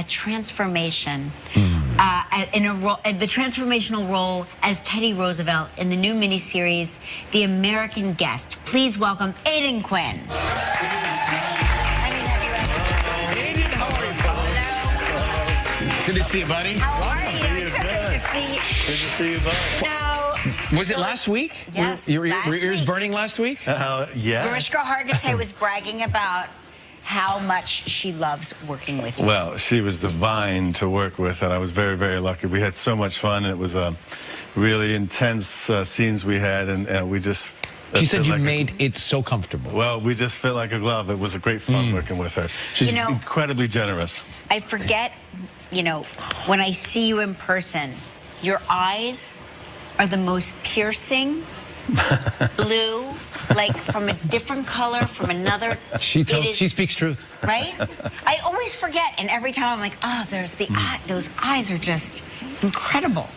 a transformation, the transformational role as Teddy Roosevelt in the new miniseries, The American Guest. Please welcome Aidan Quinn. Aidan, how are you, pal? Hello. Good to see you, buddy. How are you? So good to see you. Good to see you, buddy. No. Was it last week? Yes, Were your last ears week. burning last week? Yeah. Mariska Hargitay was bragging about how much she loves working with you. Well, she was divine to work with, and I was very, very lucky. We had so much fun. It was really intense scenes we had, and we just... She said you made it so comfortable. Well, we just fit like a glove. It was a great fun working with her. She's incredibly generous. I forget, when I see you in person, your eyes are the most piercing, blue, like from a different color, from another. She speaks truth. Right? I always forget, and every time I'm like, oh, there's the eye. Those eyes are just incredible.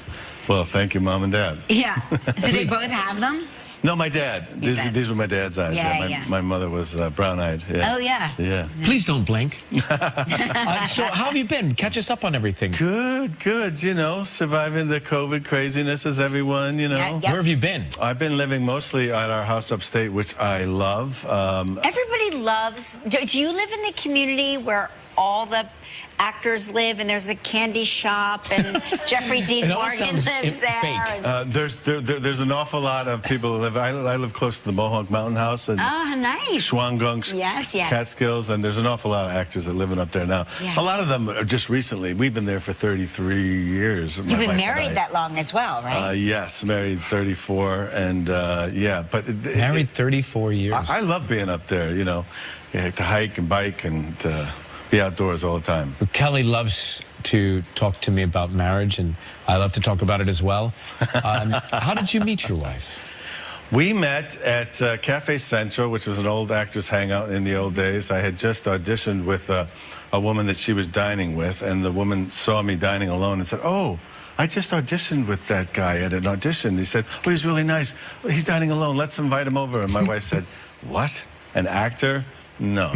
Well, thank you, Mom and Dad. Yeah. Do they both have them? No, my dad. These were my dad's eyes. Yeah, my mother was brown-eyed. Yeah. Oh, yeah. Yeah. Please don't blink. So how have you been? Catch us up on everything. Good, good. Surviving the COVID craziness as everyone, Yeah, yep. Where have you been? I've been living mostly at our house upstate, which I love. Everybody loves. Do you live in the community where all the actors live, and there's a candy shop, and Jeffrey Dean Morgan lives there? There's an awful lot of people who live. I live close to the Mohawk Mountain House and nice. Schwangunks, yes. Catskills, and there's an awful lot of actors that living up there now. Yeah. A lot of them are just recently. We've been there for 33 years. You've been married that long as well, right? Yes, married 34, and yeah, but married 34 years. I love being up there. To hike and bike and be outdoors all the time. Kelly loves to talk to me about marriage, and I love to talk about it as well. How did you meet your wife? We met at Cafe Central, which was an old actors hangout in the old days. I had just auditioned with a woman that she was dining with, and the woman saw me dining alone and said, "Oh, I just auditioned with that guy at an audition." He said, "Oh, he's really nice. He's dining alone. Let's invite him over." And my wife said, "What? An actor? No.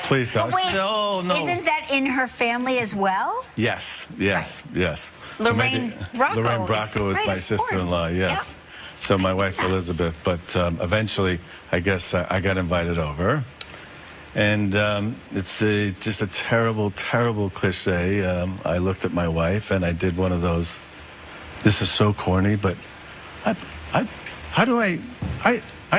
Please don't. Wait, no. Isn't that in her family as well? Yes. Lorraine Bracco is my sister-in-law, yes. Yep. So my wife, Elizabeth. But eventually, I guess I got invited over. And it's just a terrible, terrible cliche. I looked at my wife, and I did one of those, this is so corny, but how do I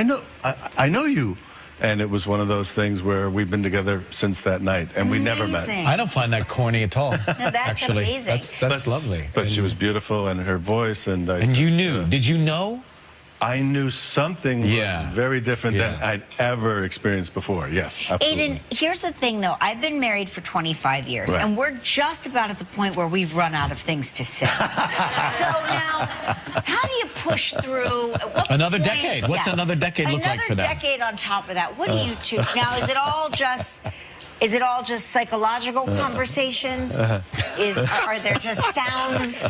know you. And it was one of those things where we've been together since that night, and we never met. I don't find that corny at all. No, that's actually amazing. That's lovely. But she was beautiful, and her voice, and you knew. Did you know? I knew something very different than I'd ever experienced before. Yes, absolutely. Aidan, here's the thing, though. I've been married for 25 years, and we're just about at the point where we've run out of things to say. So now, how do you push through? Another decade. What's another decade look like for them? Another decade on top of that. What do you two? Now, is it all just psychological conversations? Are there just sounds?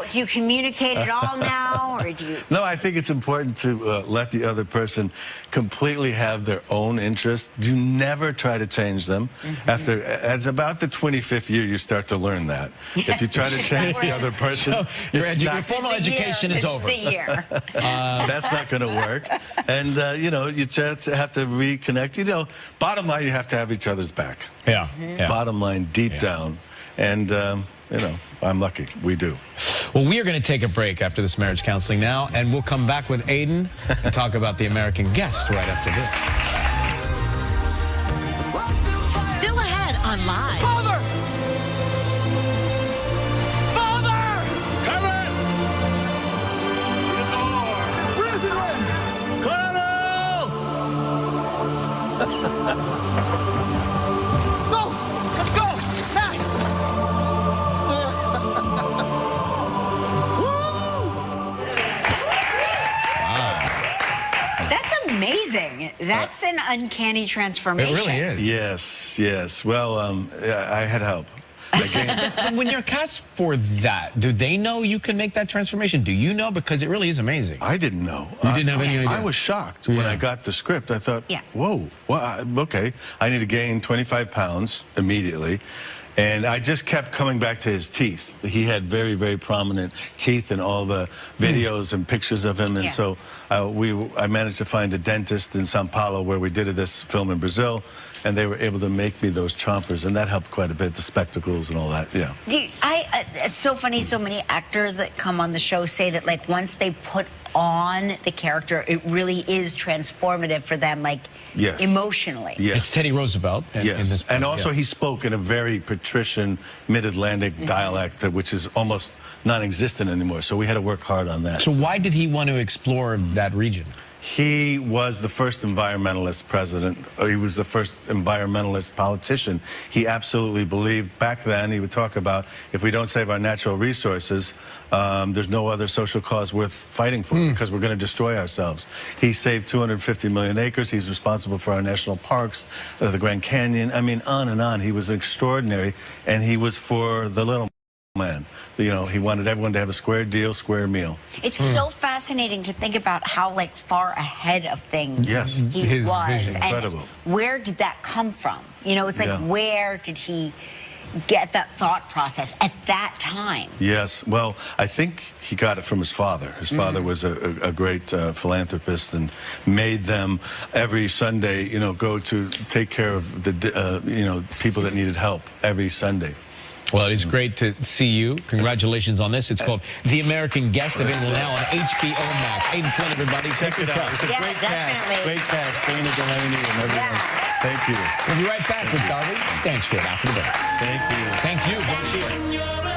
Do you communicate at all now, or do you? No, I think it's important to let the other person completely have their own interests. Do never try to change them. It's about the 25th year you start to learn that. Yes. If you try to change the other person, so your formal education is over. This is the year. That's not going to work. And you just have to reconnect. Bottom line, you have to have each other's back. Yeah. Bottom line, deep down. And I'm lucky. We do. Well, we are going to take a break after this marriage counseling now, and we'll come back with Aidan and talk about The American Guest right after this. Still ahead on Live. Father! Father! Come in! Colonel! Go! Let's go! Fast! That's amazing. That's an uncanny transformation. It really is. Yes. Well, I had help. But when you're cast for that, do they know you can make that transformation? Do you know? Because it really is amazing. I didn't know. You didn't have any idea? I was shocked when I got the script. I thought, whoa, well, okay, I need to gain 25 pounds immediately. And I just kept coming back to his teeth. He had very, very prominent teeth in all the videos and pictures of him. And so I managed to find a dentist in Sao Paulo where we did this film in Brazil. And they were able to make me those chompers. And that helped quite a bit, the spectacles and all that, It's so funny, so many actors that come on the show say that, like, once they put on the character, it really is transformative for them, like, emotionally. Yes. It's Teddy Roosevelt. In this part, and also he spoke in a very patrician mid-Atlantic dialect, which is almost non-existent anymore. So we had to work hard on that. So why did he want to explore that region? He was the first environmentalist president. He was the first environmentalist politician. He absolutely believed, back then, he would talk about, if we don't save our natural resources, there's no other social cause worth fighting for because we're going to destroy ourselves. He saved 250 million acres. He's responsible for our national parks, the Grand Canyon. I mean, on and on. He was extraordinary, and he was for the little man. You know, he wanted everyone to have a square deal, square meal. It's so fascinating to think about how, like, far ahead of things he His was. vision. And Incredible. where did that come from? You know, it's like, where did he get that thought process at that time? Yes, well, I think he got it from his father. His father was a great philanthropist and made them every Sunday, you know, go to take care of the, you know, people that needed help every Sunday. Well, it's great to see you. Congratulations on this. It's called The American Guest, available now on HBO Max. Aidan, Quinn, everybody, check it out. It's a great cast. Great cast. Dana Delaney and everyone. Thank you. We'll be right back with Darby Stanchfield after the break. Thank you. Thank you.